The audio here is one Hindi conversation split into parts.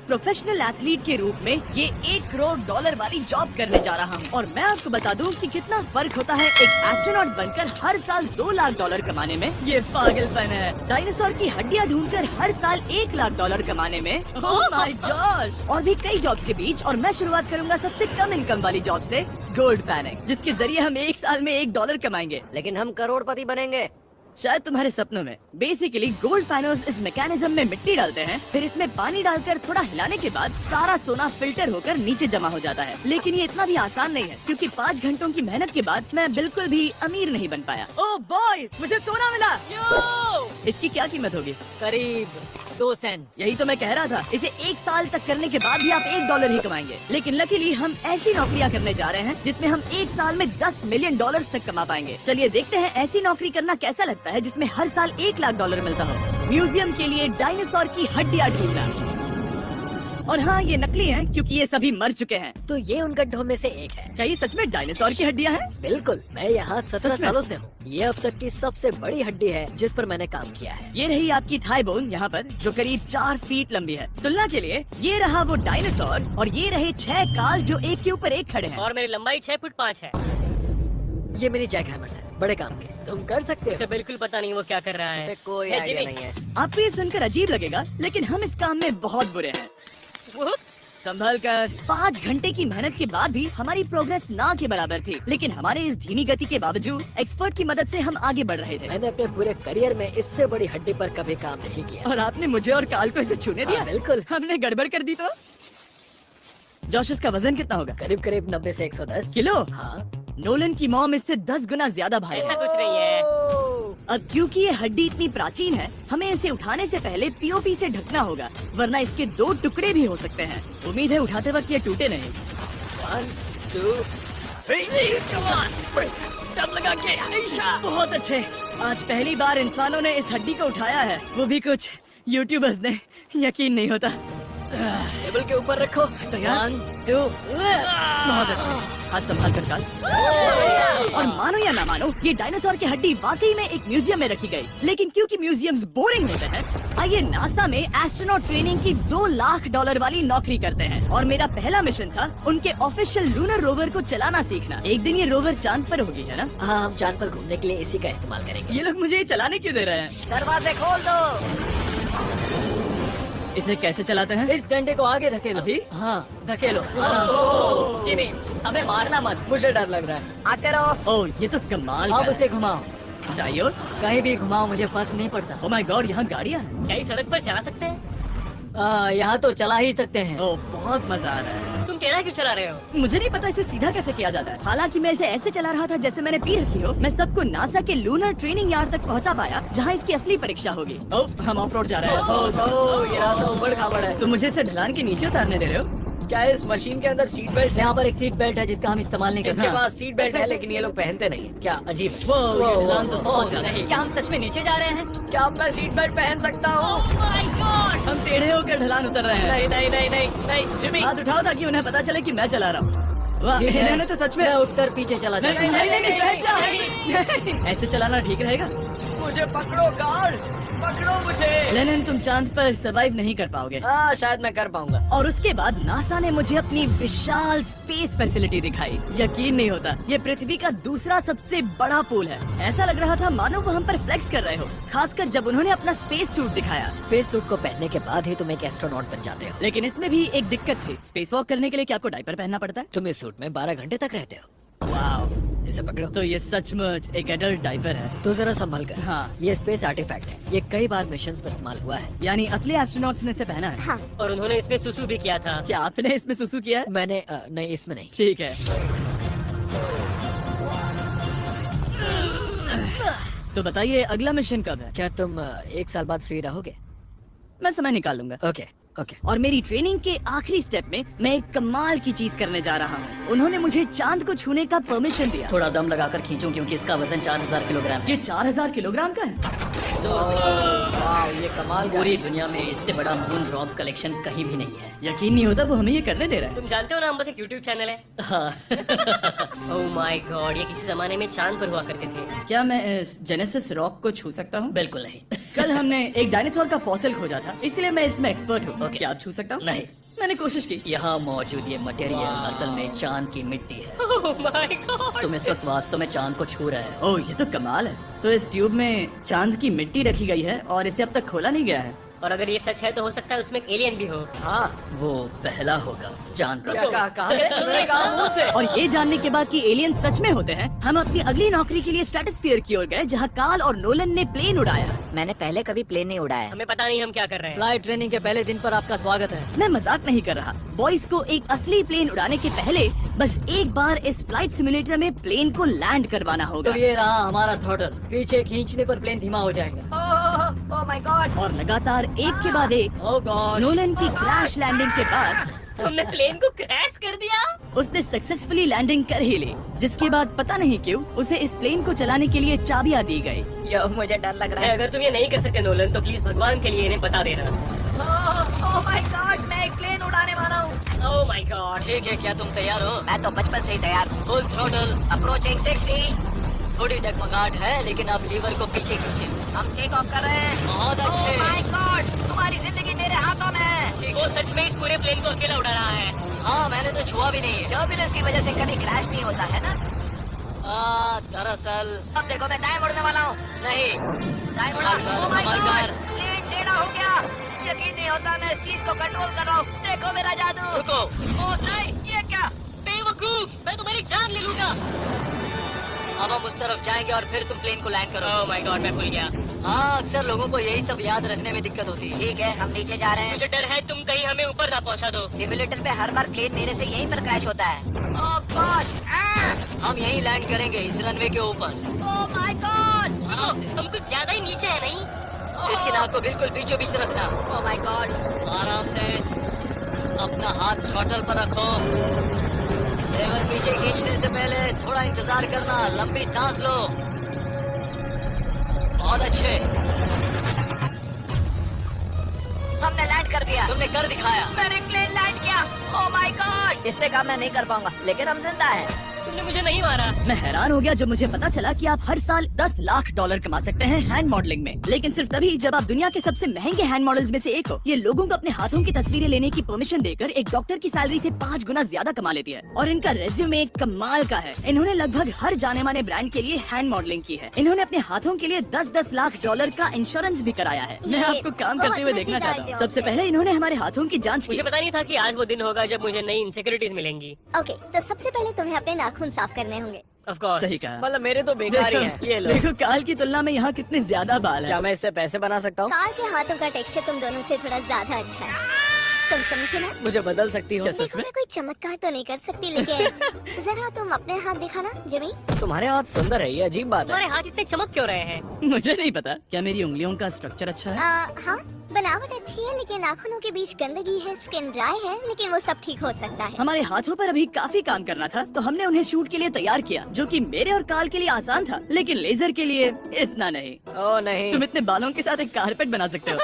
प्रोफेशनल एथलीट के रूप में ये $1 करोड़ वाली जॉब करने जा रहा हूँ। और मैं आपको बता दूँ कि कितना फर्क होता है एक एस्ट्रोनॉट बनकर हर साल $2 लाख कमाने में। ये पागलपन है। डायनासोर की हड्डियाँ ढूंढकर हर साल $1 लाख कमाने में। Oh my God. और भी कई जॉब्स के बीच, और मैं शुरुआत करूंगा सबसे कम इनकम वाली जॉब से, गोल्ड पैनिंग, जिसके जरिए हम एक साल में $1 कमाएंगे। लेकिन हम करोड़पति बनेंगे शायद तुम्हारे सपनों में। बेसिकली गोल्ड पैनल्स इस मैकेनिज्म में मिट्टी डालते हैं, फिर इसमें पानी डालकर थोड़ा हिलाने के बाद सारा सोना फिल्टर होकर नीचे जमा हो जाता है। लेकिन ये इतना भी आसान नहीं है, क्योंकि 5 घंटों की मेहनत के बाद मैं बिल्कुल भी अमीर नहीं बन पाया। ओह बॉयज, मुझे सोना मिला। इसकी क्या कीमत होगी? करीब 2 सेंट्स। यही तो मैं कह रहा था। इसे 1 साल तक करने के बाद भी आप $1 ही कमाएंगे। लेकिन लकीली हम ऐसी नौकरियां करने जा रहे हैं जिसमें हम 1 साल में $10 मिलियन तक कमा पाएंगे। चलिए देखते हैं ऐसी नौकरी करना कैसा लगता है जिसमें हर साल $1 लाख मिलता हो। म्यूजियम के लिए डायनासोर की हड्डियां ढूंढना। और हाँ, ये नकली है क्योंकि ये सभी मर चुके हैं। तो ये उन गड्ढों में से एक है। क्या ये सच में डायनासोर की हड्डियां हैं? बिल्कुल, मैं यहाँ 17 सच में? सालों से हूँ। ये अब तक की सबसे बड़ी हड्डी है जिस पर मैंने काम किया है। ये रही आपकी थाई बोन यहाँ पर, जो करीब 4 फीट लंबी है। तुलना के लिए ये रहा वो डायनासोर, और ये रहे 6 काल जो एक के ऊपर एक खड़े हैं। और मेरी लंबाई 6 फुट 5 है। ये मेरी जैक हैमर्स है, बड़े काम के। तुम कर सकते उसे हो। बिल्कुल पता नहीं वो क्या कर रहा है। कोई है आइडिया जिमी। नहीं है। आपको ये सुनकर अजीब लगेगा, लेकिन हम इस काम में बहुत बुरे हैं। संभल कर 5 घंटे की मेहनत के बाद भी हमारी प्रोग्रेस ना के बराबर थी। लेकिन हमारे इस धीमी गति के बावजूद एक्सपर्ट की मदद से हम आगे बढ़ रहे थे। मैंने अपने पूरे करियर में इससे बड़ी हड्डी पर कभी काम नहीं किया। और आपने मुझे और काल को इसे छूने दिया? हाँ, बिल्कुल। हमने गड़बड़ कर दी तो? जोश, इसका वजन कितना होगा? करीब करीब 90 से 110 किलो? हाँ। नोलन की मॉम इससे 10 गुना ज्यादा भारी ऐसा है। कुछ नहीं है। अब क्योंकि ये हड्डी इतनी प्राचीन है, हमें इसे उठाने से पहले पीओपी से ढकना होगा, वरना इसके 2 टुकड़े भी हो सकते हैं। उम्मीद है उठाते वक्त ये टूटे नहीं। 1 2 3 come on, दम लगा के हमेशा। बहुत अच्छे। आज पहली बार इंसानों ने इस हड्डी को उठाया है, वो भी कुछ यूट्यूबर्स ने। यकीन नहीं होता। टेबल के ऊपर रखो। तैयार? 1 2 बहुत अच्छे। हाथ संभाल कर काल। और मानो या ना मानो, ये डायनासोर की हड्डी वाकई में एक म्यूजियम में रखी गई। लेकिन क्योंकि म्यूजियम्स बोरिंग होते हैं, आइए नासा में एस्ट्रोनॉट ट्रेनिंग की $2 लाख वाली नौकरी करते हैं। और मेरा पहला मिशन था उनके ऑफिशियल लूनर रोवर को चलाना सीखना। एक दिन ये रोवर चांद पर होगी, है ना? हाँ, हम चांद पर घूमने के लिए इसी का इस्तेमाल करेंगे। ये लोग मुझे ये चलाने क्यों दे रहे हैं? दरवाजे खोल दो। इसे कैसे चलाते हैं? इस डंडे को आगे धकेलो। अभी? हाँ, धकेलो। जिमी, हमें मारना मत। मुझे डर लग रहा है। आते रहो। ओह, ये तो कमाल अब का उसे घुमाओ। है। डायोड? कहीं भी घुमाओ, मुझे फर्क नहीं पड़ता। ओह माय गॉड, यहाँ गाड़ियाँ हैं। क्या इस सड़क पर चला सकते हैं? यहाँ तो चला ही सकते हैं। ओह, बहुत मजा आ रहा है। तुम टेढ़ा क्यों चला रहे हो? मुझे नहीं पता इसे सीधा कैसे किया जाता है। हालांकि मैं इसे ऐसे चला रहा था जैसे मैंने पी रखी हो। मैं सबको नासा के लूनर ट्रेनिंग यार्ड तक पहुंचा पाया, जहां इसकी असली परीक्षा होगी। ओह, हम ऑफ रोड जा रहे हैं। ये रास्ता ऊबड़ खाबड़ है। तुम मुझे इसे ढलान के नीचे उतारने दे रहे हो? क्या इस मशीन के अंदर सीट बेल्ट? यहाँ पर एक सीट बेल्ट है जिसका हम इस्तेमाल नहीं करते। इनके पास सीट बेल्ट है लेकिन ये लोग पहनते नहीं। क्या अजीब है। वो ये ढलान तो बहुत ज्यादा है। क्या हम सच में नीचे जा रहे हैं? क्या अब मैं सीट बेल्ट पहन सकता हूँ? हम टेढ़े होकर ढलान उतर रहे हैं। नहीं नहीं नहीं नहीं नहीं जिमी। हाथ उठाओ ताकि उन्हें पता चले कि मैं चला रहा हूँ। वाह, ठीक है। इन्होंने तो सच में। मैं उठकर पीछे चला नहीं जाता नहीं हूँ। नहीं बैठ जा। ऐसे चलाना ठीक रहेगा? मुझे पकड़ो कार, पकड़ो मुझे। लेनिन, तुम चांद पर सरवाइव नहीं कर पाओगे। हाँ, शायद मैं कर पाऊंगा। और उसके बाद नासा ने मुझे अपनी विशाल स्पेस फैसिलिटी दिखाई। यकीन नहीं होता, ये पृथ्वी का दूसरा सबसे बड़ा पूल है। ऐसा लग रहा था मानो वो हम पर फ्लेक्स कर रहे हो, खासकर जब उन्होंने अपना स्पेस सूट दिखाया। स्पेस सूट को पहनने के बाद ही तुम एक एस्ट्रोनॉट बन जाते हो। लेकिन इसमें भी एक दिक्कत थी। स्पेस वॉक करने के लिए क्या आपको डायपर पहनना पड़ता है? तुम इस सूट में 12 घंटे तक रहते हो। वाओ, इसे पकड़ो। तो ये सचमुच एक एडल्ट डायपर है। तो जरा संभल कर। हाँ। ये स्पेस आर्टिफैक्ट है। ये कई बार मिशंस में इस्तेमाल हुआ है। यानी असली एस्ट्रोनॉट्स ने इसे पहना है? हाँ। और उन्होंने इसमें सुसु भी किया था। क्या आपने इसमें सुसु किया है? मैंने नहीं, इसमें नहीं। ठीक है। तो बताइए अगला मिशन कब है? क्या तुम 1 साल बाद फ्री रहोगे? मैं समय निकाल लूंगा। Okay okay. और मेरी ट्रेनिंग के आखिरी स्टेप में मैं एक कमाल की चीज करने जा रहा हूँ। उन्होंने मुझे चांद को छूने का परमिशन दिया। थोड़ा दम लगाकर खींचो क्योंकि इसका वजन 4000 किलोग्राम है। ये 4000 किलोग्राम का है। जोर से। वाह, ये कमाल का पूरी दुनिया में इससे बड़ा मून रॉक कलेक्शन कहीं भी नहीं है। यकीन नहीं होता वो हमें ये करने दे रहा है। तुम जानते हो ना, हम बस एक यूट्यूब चैनल है। ओह माय गॉड, ये किसी जमाने में चांद पर हुआ करते थे। क्या मैं इस जेनेसिस रॉक को छू सकता हूँ? बिल्कुल नहीं। कल हमने एक डायनासोर का फॉसिल खोजा था, इसलिए मैं इसमें एक्सपर्ट हूँ। Okay. क्या आप छू सकता हूँ? नहीं। मैंने कोशिश की। यहाँ मौजूद ये मटेरियल असल में चांद की मिट्टी है। ओह माय गॉड, तुम इस वक्त वास्तव में चांद को छू रहे हो। ओह, ये तो कमाल है। तो इस ट्यूब में चांद की मिट्टी रखी गई है और इसे अब तक खोला नहीं गया है। और अगर ये सच है तो हो सकता है उसमें एक एलियन भी हो। हाँ, वो पहला होगा चांद पर। क्या कहा से? तुमने कहा मुंह से। और ये जानने के बाद कि एलियन सच में होते हैं, हम अपनी अगली नौकरी के लिए स्ट्रेटोस्फीयर की ओर गए, जहाँ कार्ल और नोलन ने प्लेन उड़ाया। मैंने पहले कभी प्लेन नहीं उड़ाया। हमें पता नहीं हम क्या कर रहे हैं। फ्लाइट ट्रेनिंग के पहले दिन पर आपका स्वागत है। मैं मजाक नहीं कर रहा। बॉयज को एक असली प्लेन उड़ाने के पहले बस एक बार इस फ्लाइट सिमुलेटर में प्लेन को लैंड करवाना होगा। तो ये रहा हमारा थ्रॉटल। पीछे खींचने पर प्लेन धीमा हो जाएगा। Oh my God. और लगातार एक के बाद एक ओह गॉड। नोलन की क्रैश लैंडिंग के बाद तुमने प्लेन को क्रैश कर दिया। उसने सक्सेसफुली लैंडिंग कर ही ली, जिसके बाद पता नहीं क्यों उसे इस प्लेन को चलाने के लिए चाबियां दी गई। यो, मुझे डर लग रहा है। अगर तुम ये नहीं कर सकते नोलन, तो प्लीज भगवान के लिए इन्हें बता देना। ओह माय गॉड, मैं एक प्लेन उड़ाने वाला हूँ। Oh my God. ठीक है, क्या तुम तैयार हो? मैं तो बचपन से ही तैयार हूँ। Full throttle. अप्रोचिंग 60। थोड़ी डगमगाहट है, लेकिन अब लीवर को पीछे खींचे। हम टेक ऑफ कर रहे हैं। बहुत अच्छे। ओह माय गॉड, तुम्हारी जिंदगी मेरे हाथों में है। वो सच में इस पूरे प्लेन को अकेला उड़ा रहा है। हाँ, मैंने तो छुआ भी नहीं है। टर्बुलेंस की वजह से कभी क्रैश नहीं होता है ना। दरअसल अब देखो, मैं दाएं मुड़ने वाला हूँ। नहीं। दाएं मुड़ा। ओह माय संभल गॉड, कर। प्लेन टेढ़ा हो गया। यकीन नहीं होता मैं इस चीज को कंट्रोल कर रहा हूँ। देखो मेरा जादू। रुको। ओह नहीं, ये क्या? बेवकूफ, मैं तुम्हारी जान ले लूंगा। अब हम उस तरफ जाएंगे और फिर तुम प्लेन को लैंड करो। ओह माय गॉड, मैं भूल गया। हाँ, अक्सर लोगों को यही सब याद रखने में दिक्कत होती है। ठीक है, हम नीचे जा रहे हैं। मुझे डर है तुम कहीं हमें ऊपर ना पहुंचा दो। सिमुलेटर पे हर बार प्लेन मेरे से यहीं पर क्रैश होता है। ओह गॉड, हम यहीं लैंड करेंगे, इस रनवे के ऊपर। ओह माय गॉड, हम कुछ ज्यादा ही नीचे है नहीं? इसकी नाक को बिल्कुल बीचों बीच रखना। Oh my God. आराम से अपना हाथ थ्रॉटल पर रखो। लेवल पीछे खींचने से पहले थोड़ा इंतजार करना, लंबी सांस लो। बहुत अच्छे। हमने लैंड कर दिया। तुमने कर दिखाया। मैंने प्लेन लैंड किया। Oh my God. इसने कहा मैं नहीं कर पाऊंगा, लेकिन हम जिंदा हैं। तुमने मुझे नहीं मारा। मैं हैरान हो गया जब मुझे पता चला कि आप हर साल 10 लाख डॉलर कमा सकते हैं हैंड मॉडलिंग में, लेकिन सिर्फ तभी जब आप दुनिया के सबसे महंगे हैंड मॉडल्स में से एक हो। ये लोगों को अपने हाथों की तस्वीरें लेने की परमिशन देकर एक डॉक्टर की सैलरी से 5 गुना ज्यादा कमा लेती है। और इनका रेज्यूमे कमाल का है। इन्होंने लगभग हर जाने माने ब्रांड के लिए हैंड मॉडलिंग की है। इन्होंने अपने हाथों के लिए 10-10 लाख डॉलर का इंश्योरेंस भी कराया है। मैं आपको काम करते हुए देखना चाहता हूँ। सबसे पहले इन्होंने हमारे हाथों की जाँच की। मुझे पता नहीं था कि आज वो दिन होगा जब मुझे नई इनसिक्योरिटीज मिलेंगी। ओके, तो सबसे पहले तुम्हें अपने नाखून साफ करने होंगे। Of course. सही कहा। मतलब मेरे तो बेकार ही हैं। ये लो। देखो काल की तुलना में यहाँ कितने ज्यादा बाल क्या हैं। मैं इससे पैसे बना सकता हूँ? कार के हाथों का टेक्सचर तुम दोनों से थोड़ा ज्यादा अच्छा है। तुम समझे ना? मुझे बदल सकती हो? देखो, मैं कोई चमत्कार तो नहीं कर सकती, लेकिन जरा तुम अपने हाथ दिखाना जिमी। तुम्हारे हाथ सुंदर है, ये अजीब बात है। तुम्हारे हाथ इतने चमक क्यों रहे हैं? मुझे नहीं पता। क्या मेरी उंगलियों का स्ट्रक्चर अच्छा है? हाँ, बनावट अच्छी है, लेकिन नाखूनों के बीच गंदगी है, स्किन ड्राई है, लेकिन वो सब ठीक हो सकता है। हमारे हाथों पर अभी काफी काम करना था, तो हमने उन्हें शूट के लिए तैयार किया, जो कि मेरे और काल के लिए आसान था, लेकिन लेजर के लिए इतना नहीं। ओह नहीं। तुम इतने बालों के साथ एक कारपेट बना सकते हो।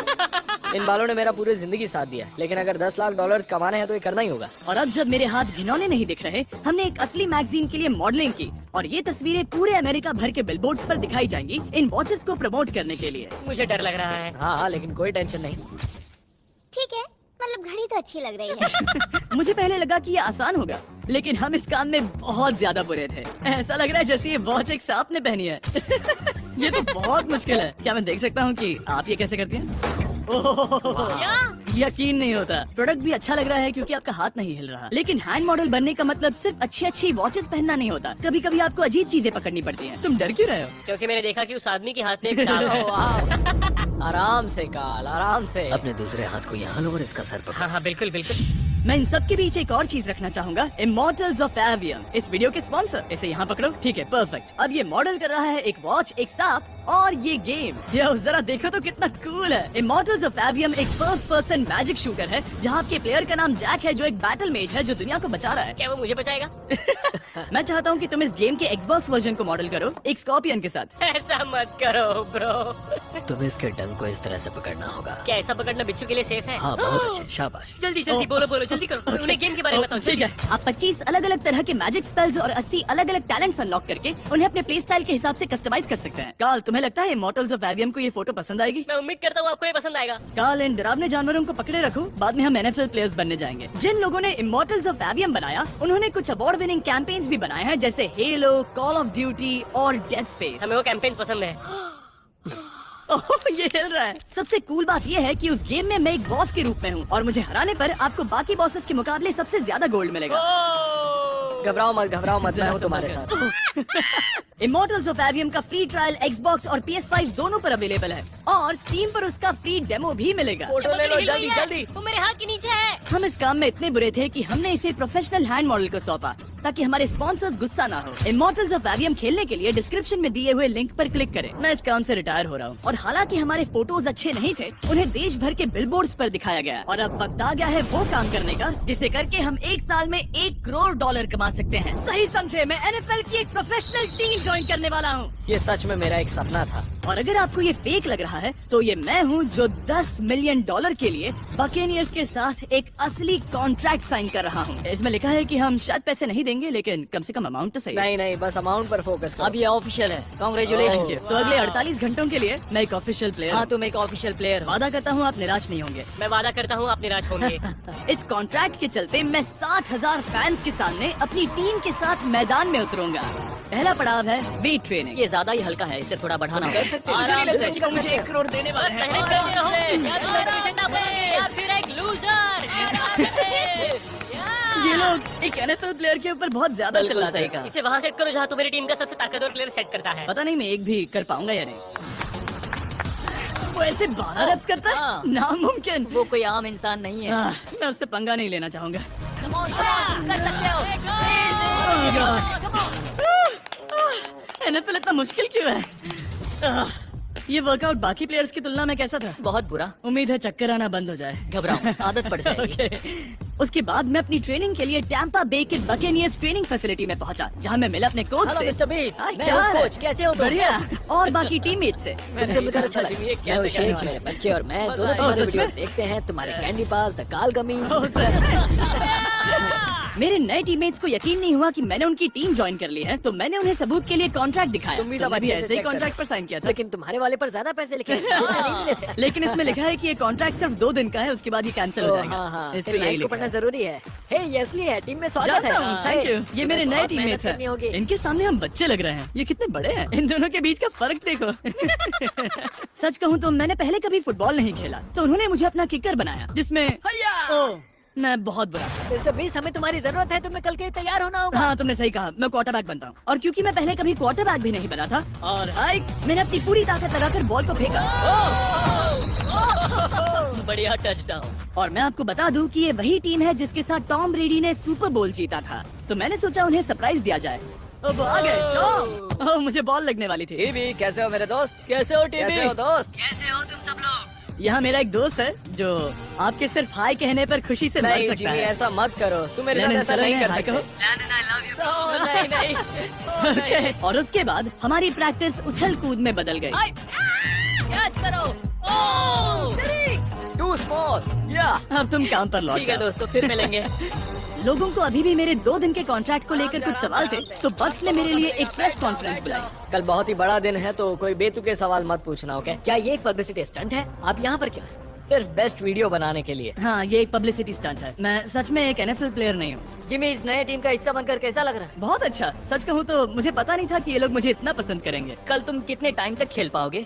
इन बालों ने मेरा पूरी जिंदगी साथ दिया, लेकिन अगर 10 लाख डॉलर कमाने हैं तो ये करना ही होगा। और अब जब मेरे हाथ घिनौने नहीं दिख रहे, हमने एक असली मैगजीन के लिए मॉडलिंग की, और ये तस्वीरें पूरे अमेरिका भर के बिलबोर्ड्स पर दिखाई जाएंगी इन वॉचेस को प्रमोट करने के लिए। मुझे डर लग रहा है। हाँ, लेकिन कोई टेंशन नहीं। ठीक है, मतलब घड़ी तो अच्छी लग रही है। मुझे पहले लगा कि ये आसान होगा, लेकिन हम इस काम में बहुत ज्यादा बुरे थे। ऐसा लग रहा है जैसे ये वॉच एक सांप ने पहनी है। ये तो बहुत मुश्किल है। क्या मैं देख सकता हूँ कि आप ये कैसे करती हैं? यकीन नहीं होता। प्रोडक्ट भी अच्छा लग रहा है क्योंकि आपका हाथ नहीं हिल रहा, लेकिन हैंड मॉडल बनने का मतलब सिर्फ अच्छी अच्छी वॉचेस पहनना नहीं होता। कभी कभी आपको अजीब चीजें पकड़नी पड़ती हैं। तुम डर क्यों रहे हो? क्योंकि मैंने देखा कि उस आदमी के हाथ में एक सांप है। आराम से काल, आराम से। अपने दूसरे हाथ को यहाँ लो और इसका सर पकड़ो। हाँ हाँ, बिल्कुल बिल्कुल। मैं इन सब के बीच एक और चीज रखना चाहूंगा, इमॉर्टल्स ऑफ एवियम, इस वीडियो के स्पॉन्सर। इसे यहाँ पकड़ो। ठीक है, परफेक्ट। अब ये मॉडल कर रहा है एक वॉच, एक सांप और ये गेम, यो जरा देखो तो कितना कूल है। इमॉर्टल्स ऑफ एवियम एक फर्स्ट पर्सन मैजिक शूटर है जहाँ आपके प्लेयर का नाम जैक है जो एक बैटल मेज है जो दुनिया को बचा रहा है। क्या वो मुझे बचाएगा? मैं चाहता हूँ कि तुम इस गेम के Xbox वर्जन को मॉडल करो एक स्कॉर्पियन के साथ। ऐसा मत करो ब्रो। तुम्हें इसके डंक को इस तरह से पकड़ना होगा। क्या ऐसा पकड़ना बिच्छू के लिए सेफ है? हाँ बहुत अच्छे, शाबाश। जल्दी जल्दी बोलो बोलो, जल्दी करो। उन्हें गेम के बारे में बताओ। ठीक है, आप 25 अलग अलग तरह के मैजिक स्पेल्स और 80 अलग अलग टैलेंट्स अनलॉक करके उन्हें अपने प्ले स्टाइल के हिसाब से कस्टमाइज कर सकते हैं। कार्ल, तुम्हें लगता है इमॉर्टल्स ऑफ एवियम को ये फोटो पसंद आएगी? मैं उम्मीद करता हूँ आपको ये पसंद आएगा। कार्ल, इन डरावने जानवरों को पकड़े रखो, बाद में हम NFL प्लेयर्स बनने जाएंगे। जिन लोगों ने इमॉर्टल्स ऑफ एवियम बनाया उन्होंने कुछ अवार्ड विनिंग कैंपेन्स भी बनाए हैं जैसे हेलो, कॉल ऑफ ड्यूटी और डेड स्पेस। हमें वो कैंपेन्स पसंद है। ओह, ये हिल रहा है। सबसे कूल बात ये है कि उस गेम में मैं एक बॉस के रूप में हूँ और मुझे हराने पर आपको बाकी बॉसेस के मुकाबले सबसे ज्यादा गोल्ड मिलेगा। घबराओ मत, मैं हूँ तुम्हारे साथ। इमॉर्टल्स ऑफ एवियम का फ्री ट्रायल Xbox और PS5 दोनों पर अवेलेबल है और Steam पर उसका फ्री डेमो भी मिलेगा। फोटो ले लो जल्दी जल्दी। वो मेरे हाथ के नीचे है। हम इस काम में इतने बुरे थे कि हमने इसे प्रोफेशनल हैंड मॉडल को सौंपा ताकि हमारे स्पॉन्सर्स गुस्सा ना हो। इमॉर्टल्स ऑफ एवियम खेलने के लिए डिस्क्रिप्शन में दिए हुए लिंक पर क्लिक करें। मैं इस काम से रिटायर हो रहा हूँ और हालांकि हमारे फोटोज अच्छे नहीं थे, उन्हें देश भर के बिलबोर्ड्स पर दिखाया गया और अब वक्त आ गया है वो काम करने का जिसे करके हम एक साल में $1 करोड़ कमा सकते हैं। सही समझे, मैं NFL की एक प्रोफेशनल टीम ज्वाइन करने वाला हूँ। ये सच में मेरा एक सपना था। और अगर आपको ये फेक लग रहा है तो ये मैं हूँ जो $10 मिलियन के लिए बकेनियर्स के साथ एक असली कॉन्ट्रैक्ट साइन कर रहा हूँ। इसमें लिखा है कि हम शायद पैसे नहीं देंगे लेकिन कम से कम अमाउंट तो सही। नहीं, बस अमाउंट पर फोकस करो। अब ये ऑफिशियल है, कांग्रेचुलेशन। तो अगले 48 घंटों के लिए मैं एक ऑफिशियल प्लेयर हाँ, हूँ। तुम एक ऑफिशियल प्लेयर हो। वादा करता हूँ आप निराश नहीं होंगे। मैं वादा करता हूँ आप निराश होंगे। इस कॉन्ट्रैक्ट के चलते मैं 60,000 फैंस के सामने अपनी टीम के साथ मैदान में उतरूंगा। पहला पड़ाव है वेट ट्रेनिंग। ये ज्यादा ही हल्का है, इसे थोड़ा बढ़ाना होगा। मुझे नहीं लगता कि मुझे 1 करोड़ देने वाले हैं। मेहनत करते रहो, या तो मैं जिंदा बने, या फिर एक लूजर। ये लोग एक NFL प्लेयर के ऊपर बहुत ज्यादा बिल्कुल चिल्लाते सही हैं। कहा। इसे वहाँ सेट करो जहाँ तुम्हारी टीम का सबसे ताकतवर प्लेयर सेट करता है। पता नहीं मैं एक भी कर पाऊंगा या नहीं। वो ऐसे 12 reps करता है? हाँ। नामुमकिन। वो कोई आम इंसान नहीं है। मैं उससे पंगा नहीं लेना चाहूंगा। कर सकते हो। NFL इतना मुश्किल क्यों है? ये वर्कआउट बाकी प्लेयर्स की तुलना में कैसा था? बहुत बुरा। उम्मीद है चक्कर आना बंद हो जाए। घबराओ, आदत पड़ जाएगी। ओके। उसके बाद मैं अपनी ट्रेनिंग के लिए टैंपा बे के बकेनियर्स ट्रेनिंग फैसिलिटी में पहुंचा जहां मैं मिला अपने कोच हेलो से। मिस्टर बीस, हाँ, मैं क्या हूँ हाल है? कोच, कैसे हो तुम? बढ़िया। और बाकी टीममेट से। तुमसे मिलकर अच्छा लगा। मैं हूँ शेख, मेरे बच्चे और मैं दोनों तुम्हारे सच में? वीडियोस देखते हैं, तुम्हारे कैंडी पास, द काल गमी। ओह, सच में? मेरे नए टीममेट्स को यकीन नहीं हुआ कि मैंने उनकी टीम ज्वाइन कर ली है, तो मैंने उन्हें सबूत के लिए कॉन्ट्रैक्ट दिखाया। तुम भी सब तुमने भी अच्छे से ऐसे ही check कॉन्ट्रैक्ट पर साइन किया था। लेकिन तुम्हारे वाले पर ज्यादा पैसे लिखे हैं, जितने नहीं मिले थे। लेकिन इसमें लिखा है कि ये कॉन्ट्रैक्ट सिर्फ 2 दिन का है, उसके बाद ये कैंसिल हो जाएगा। हाँ, इस पे फिर यही लाइन्स को लिखा पढ़ना है। जरूरी है। हे, ये असली है, टीम में स्वागत है। जानता हूँ, थैंक यू। ये मेरे नए बहुत मेहनत टीममेट्स करनी होगी। हैं। इनके सामने हम बच्चे लग रहे हैं। ये कितने बड़े हैं। इन दोनों के बीच का फर्क देखो। सच कहूँ तो मैंने पहले कभी फुटबॉल नहीं खेला, तो उन्होंने मुझे अपना किकर बनाया जिसमें ओह, मैं बहुत बुरा था। मिस्टर बीस, हमें तुम्हारी जरूरत है, तुम्हें कल के लिए तैयार होना होगा। हाँ, तुमने सही कहा। मैं क्वार्टरबैक बनता हूँ और क्योंकि मैं पहले कभी क्वार्टरबैक भी नहीं बना था और मैंने अपनी पूरी ताकत लगाकर बॉल को फेंका। बढ़िया टचडाउन। और मैं आपको बता दूं कि ये वही टीम है जिसके साथ टॉम ब्रेडी ने सुपर बोल जीता था, तो मैंने सोचा उन्हें सरप्राइज दिया जाए। अब आ गए टॉम। ओह, मुझे बॉल लगने वाली थी। टीवी, कैसे हो मेरे दोस्त? कैसे हो टीवी? कैसे हो दोस्त? कैसे हो तुम सब लोग? यहाँ मेरा एक दोस्त है जो आपके सिर्फ हाय कहने पर खुशी से मर नहीं सकता जिमी, है। ऐसा मत करो, तुम मेरे साथ लेनिन, ऐसा चलो नहीं इन्हें कर हाय सकते। कहो। Landon, I love you. Oh, नहीं नहीं। ओके। और उसके बाद हमारी प्रैक्टिस उछल कूद में बदल गई। कैच करो। Too small. या अब तुम काम पर लौट ठीक है जाओ। दोस्तों, फिर मिलेंगे। लोगों को अभी भी मेरे 2 दिन के कॉन्ट्रैक्ट को लेकर कुछ सवाल थे, तो बक्स ने मेरे लिए एक प्रेस कॉन्फ्रेंस बुलाई। कल बहुत ही बड़ा दिन है, तो कोई बेतुके सवाल मत पूछना, ओके? क्या ये एक पब्लिसिटी स्टंट है? आप यहाँ पर क्यों हैं? सिर्फ बेस्ट वीडियो बनाने के लिए। हाँ, ये एक पब्लिसिटी स्टंट है। मैं सच में एक NFL प्लेयर नहीं हूँ। जिमी, इस नए टीम का हिस्सा बनकर कैसा लग रहा है? बहुत अच्छा। सच कहूँ तो मुझे पता नहीं था कि ये लोग मुझे इतना पसंद करेंगे। कल तुम कितने टाइम तक खेल पाओगे?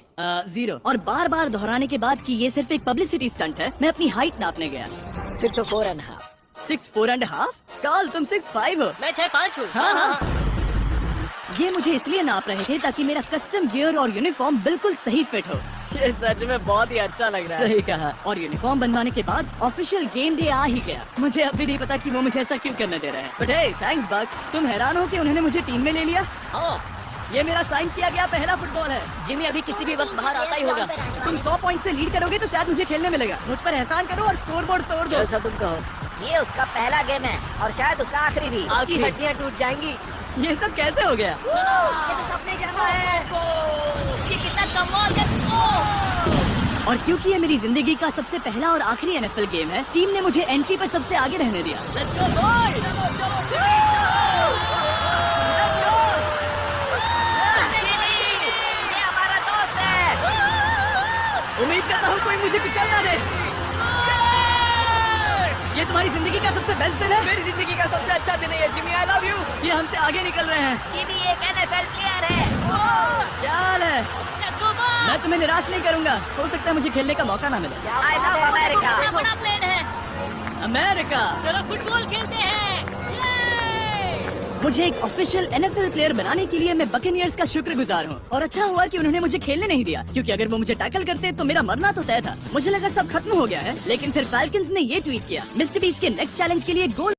0। और बार बार दोहराने के बाद कि ये सिर्फ एक पब्लिसिटी स्टंट है, मैं अपनी हाइट नापने गया। 6'4.5". 6'4.5"? काल, तुम 6'5" हो। मैं 6'5" हूँ। हाँ। ये मुझे इसलिए नाप रहे थे ताकि मेरा कस्टम गियर और यूनिफॉर्म बिल्कुल सही फिट हो। ये सच में बहुत ही अच्छा लग रहा है। सही कहा। और यूनिफॉर्म बनवाने के बाद ऑफिशियल गेम डे आ ही गया। मुझे अब भी नहीं पता कि वो मुझे ऐसा क्यों करने दे रहे हैं। बट हे, थैंक्स बक्स। तुम हैरान हो कि उन्होंने मुझे टीम में ले लिया? हाँ, ये मेरा साइन किया गया पहला फुटबॉल है। जिमी अभी किसी भी वक्त बाहर आता ही होगा। तुम 100 पॉइंट से लीड करोगे तो शायद मुझे खेलने मिलेगा। मुझ पर एहसान करो और स्कोर बोर्ड तोड़ दो। जैसा तुम कहो। ये उसका पहला गेम है और शायद उसका आखिरी भी। आपकी हड्डियां टूट जाएंगी। ये सब कैसे हो गया? ये तो सपने जैसा है। ये कितना कमाल है। और क्योंकि ये मेरी जिंदगी का सबसे पहला और आखिरी NFL गेम है, टीम ने मुझे एंट्री पर सबसे आगे रहने दिया। Let's go boys. ये हमारा दोस्त है। उम्मीद करता हूँ कोई मुझे कुचल ना दे। ये तुम्हारी जिंदगी का सबसे बेस्ट दिन है। मेरी जिंदगी का सबसे अच्छा दिन है ये जिमी, आई लव यू। ये हमसे आगे निकल रहे हैं। जिमी एक NFL प्लेयर है। क्या हाल है? मैं तुम्हें निराश नहीं करूंगा। हो सकता है मुझे खेलने का मौका ना मिले। I love America. बड़ा प्लेन है। अमेरिका। चलो फुटबॉल खेलते हैं। मुझे एक ऑफिशियल NFL प्लेयर बनाने के लिए मैं बकेनियर्स का शुक्रगुजार हूँ। और अच्छा हुआ कि उन्होंने मुझे खेलने नहीं दिया, क्योंकि अगर वो मुझे टैकल करते तो मेरा मरना तो तय था। मुझे लगा सब खत्म हो गया है, लेकिन फिर फैल्कन्स ने ये ट्वीट किया, मिस्टर बीस्ट के नेक्स्ट चैलेंज के लिए गोल